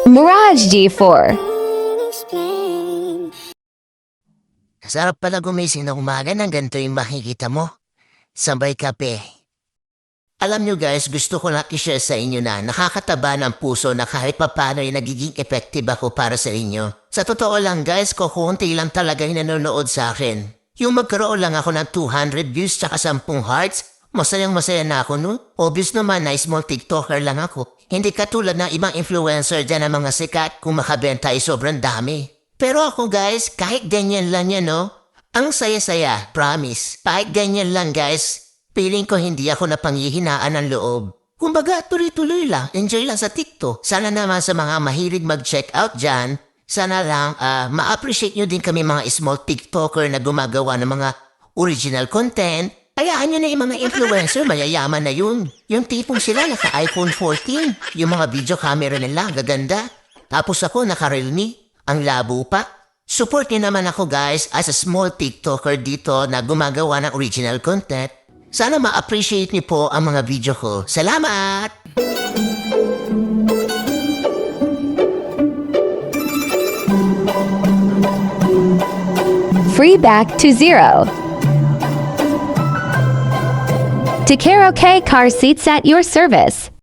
Mirage G4. Sarap pala gumising ng umaga ng ganito yung makikita mo. Sabay kape. Alam nyo guys, gusto ko na i-share sa inyo na nakakataba ng puso na kahit papano ay nagiging effective ako para sa inyo. Sa totoo lang guys, kukunti lang talaga yung nanonood sa akin. Yung magkaroon lang ako ng 200 views tsaka 10 hearts, masayang masaya na ako no? Obvious naman na small TikToker lang ako. Hindi katulad ng ibang influencer dyan ng mga sikat kung makabenta ay sobrang dami. Pero ako guys, kahit ganyan lang yan no? Ang saya-saya, promise. Kahit ganyan lang guys, feeling ko hindi ako napanghihinaan ng loob. Kumbaga, tuloy-tuloy lang. Enjoy lang sa TikTok. Sana naman sa mga mahilig mag-check out dyan, sana lang ma-appreciate nyo din kami mga small TikToker na gumagawa ng mga original content. Hayaan nyo na yung mga influencer, mayayaman na yun. Yung tipong sila naka-iPhone 14. Yung mga video camera nila, gaganda. Tapos ako naka-Realme. Ang labo pa. Support niyo naman ako guys as a small TikToker dito na gumagawa ng original content. Sana ma-appreciate niyo po ang mga video ko. Salamat! Free back to 0. Takero K car seats at your service.